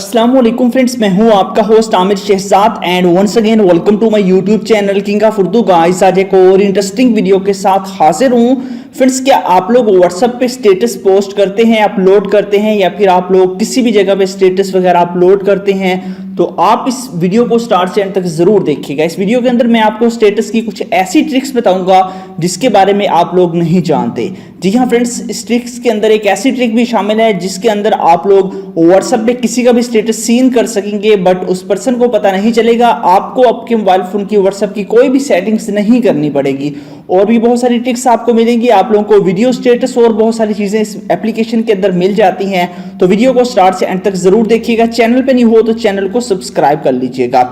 अस्सलाम वालेकुम फ्रेंड्स, मैं हूं आपका host Aamir Shahzad and once again welcome to my YouTube channel king of Urdu. Guys आज एक और इंटरेस्टिंग वीडियो के साथ हाजिर हूं। फ्रेंड्स, क्या आप लोग व्हाट्सएप पे स्टेटस पोस्ट करते हैं, अपलोड करते हैं, या फिर आप लोग किसी भी जगह पे स्टेटस वगैरह अपलोड करते हैं? तो आप इस वीडियो को स्टार्ट से एंड तक जरूर देखिएगा। इस वीडियो के अंदर मैं आपको स्टेटस की कुछ ऐसी ट्रिक्स बताऊंगा जिसके बारे में आप लोग नहीं जानते। जी हाँ फ्रेंड्स, इस ट्रिक्स के अंदर एक ऐसी ट्रिक भी शामिल है जिसके अंदर आप लोग व्हाट्सएप पे किसी का भी स्टेटस सीन कर सकेंगे, बट उस पर्सन को पता नहीं चलेगा। आपको आपके मोबाइल फोन की व्हाट्सएप की कोई भी सेटिंग्स नहीं करनी पड़ेगी। और भी बहुत सारी ट्रिक्स आपको मिलेंगी। आप लोगों को वीडियो स्टेटस और बहुत सारी चीजें इस एप्लीकेशन के अंदर मिल जाती हैं। तो वीडियो को स्टार्ट से एंड तक जरूर देखिएगा। चैनल पे नहीं हो तो चैनल को सब्सक्राइब कर लीजिएगा।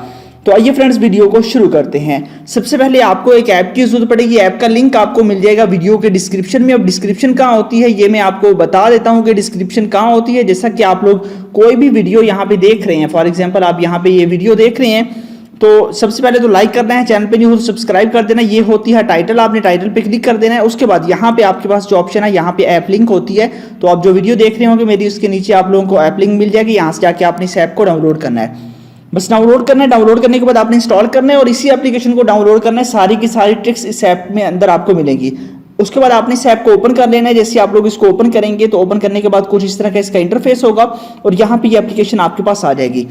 तो आइए फ्रेंड्स, वीडियो को शुरू करते हैं। सबसे पहले आपको एक ऐप की जरूरत पड़ेगी। ऐप का लिंक आपको मिल जाएगा वीडियो के डिस्क्रिप्शन में। अब डिस्क्रिप्शन कहाँ होती है ये मैं आपको बता देता हूँ कि डिस्क्रिप्शन कहाँ होती है। जैसा कि आप लोग कोई भी वीडियो यहाँ पे देख रहे हैं, फॉर एग्जाम्पल आप यहाँ पे ये वीडियो देख रहे हैं, तो सबसे पहले तो लाइक करना है, चैनल पे नहीं हो तो सब्सक्राइब कर देना। ये होती है टाइटल, आपने टाइटल पे क्लिक कर देना है। उसके बाद यहाँ पे आपके पास जो ऑप्शन है, यहाँ पे ऐप लिंक होती है। तो आप जो वीडियो देख रहे होंगे मेरी, उसके नीचे आप लोगों को ऐप लिंक मिल जाएगी। यहाँ से जाके आपने इस ऐप को डाउनलोड करना है। बस डाउनलोड करना है। डाउनलोड करने के बाद आपने इंस्टॉल करना है और इसी एप्लीकेशन को डाउनलोड करना है। सारी की सारी ट्रिक्स इस ऐप में अंदर आपको मिलेंगी। उसके बाद आपने इस ऐप को ओपन कर लेना है। जैसे आप लोग इसको ओपन करेंगे तो ओपन करने के बाद कुछ इस तरह का इसका इंटरफेस होगा और यहाँ पे ये एप्लीकेशन आपके पास आ जाएगी।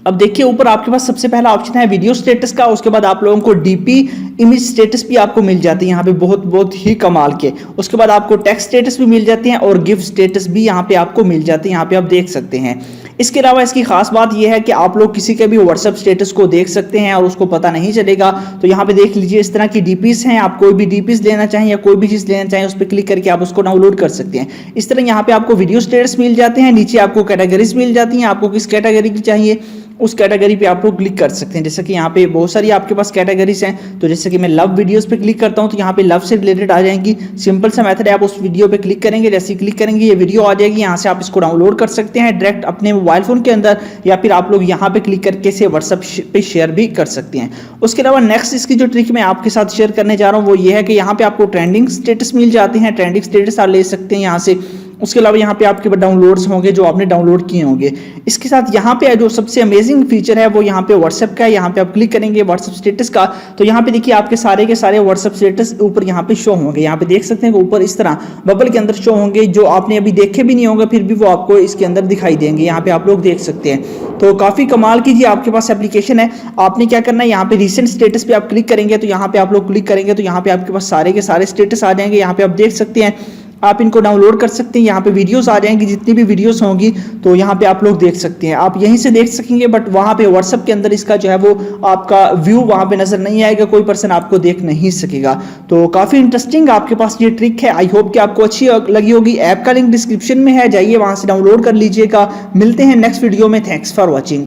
अब देखिए ऊपर आपके पास सबसे पहला ऑप्शन है वीडियो स्टेटस का। उसके बाद आप लोगों को डीपी इमेज स्टेटस भी आपको मिल जाती है यहाँ पे, बहुत ही कमाल के। उसके बाद आपको टेक्स्ट स्टेटस भी मिल जाते हैं और गिफ्ट स्टेटस भी यहाँ पे आपको मिल जाते हैं। यहाँ पे आप देख सकते हैं। इसके अलावा इसकी खास बात यह है कि आप लोग किसी के भी व्हाट्सएप स्टेटस को देख सकते हैं और उसको पता नहीं चलेगा। तो यहाँ पे देख लीजिए, इस तरह की डीपीस हैं। आप कोई भी डीपीस लेना चाहें या कोई भी चीज़ लेना चाहें, उस पर क्लिक करके आप उसको डाउनलोड कर सकते हैं। इस तरह यहाँ पे आपको वीडियो स्टेटस मिल जाते हैं। नीचे आपको कैटेगरीज मिल जाती हैं। आपको किस कैटेगरी की चाहिए उस कैटेगरी पे आप लोग क्लिक कर सकते हैं। जैसे कि यहाँ पे बहुत सारी आपके पास कैटेगरीज हैं। तो जैसे कि मैं लव वीडियोस पे क्लिक करता हूँ तो यहाँ पे लव से रिलेटेड आ जाएंगी। सिंपल सा मेथड है, आप उस वीडियो पे क्लिक करेंगे, जैसे क्लिक करेंगे ये वीडियो आ जाएगी। यहाँ से आप इसको डाउनलोड कर सकते हैं डायरेक्ट अपने मोबाइल फोन के अंदर, या फिर आप लोग यहाँ पे क्लिक करके इसे व्हाट्सएप पे शेयर भी कर सकते हैं। उसके अलावा नेक्स्ट इसकी जो ट्रिक मैं आपके साथ शेयर करने जा रहा हूँ वो ये है कि यहाँ पे आपको ट्रेंडिंग स्टेटस मिल जाते हैं। ट्रेंडिंग स्टेटस आप ले सकते हैं यहाँ से। उसके अलावा यहाँ पे आपके डाउनलोड्स होंगे जो आपने डाउनलोड किए होंगे। इसके साथ यहाँ पे जो सबसे अमेजिंग फीचर है वो यहाँ पे व्हाट्सएप का है। यहाँ पे आप क्लिक करेंगे व्हाट्सएप स्टेटस का, तो यहाँ पे देखिए आपके सारे के सारे व्हाट्सएप स्टेटस ऊपर यहाँ पे शो होंगे। यहाँ पे देख सकते हैं ऊपर इस तरह बबल के अंदर शो होंगे, जो आपने अभी देखे भी नहीं होंगे, फिर भी वो आपको इसके अंदर दिखाई देंगे। यहाँ पे आप लोग देख सकते हैं। तो काफी कमाल की जी आपके पास एप्लीकेशन है। आपने क्या करना है, यहाँ पे रिसेंट स्टेटस पे आप क्लिक करेंगे, तो यहाँ पे आप लोग क्लिक करेंगे तो यहाँ पे आपके पास सारे के सारे स्टेटस आ जाएंगे। यहाँ पे आप देख सकते हैं, आप इनको डाउनलोड कर सकते हैं। यहाँ पे वीडियोस आ जाएंगी, जितनी भी वीडियोस होंगी तो यहाँ पे आप लोग देख सकते हैं। आप यहीं से देख सकेंगे, बट वहाँ पे व्हाट्सएप के अंदर इसका जो है वो आपका व्यू वहाँ पे नजर नहीं आएगा, कोई पर्सन आपको देख नहीं सकेगा। तो काफी इंटरेस्टिंग आपके पास ये ट्रिक है। आई होप कि आपको अच्छी लगी होगी। ऐप का लिंक डिस्क्रिप्शन में है, जाइए वहाँ से डाउनलोड कर लीजिएगा। मिलते हैं नेक्स्ट वीडियो में। Thanks for watching.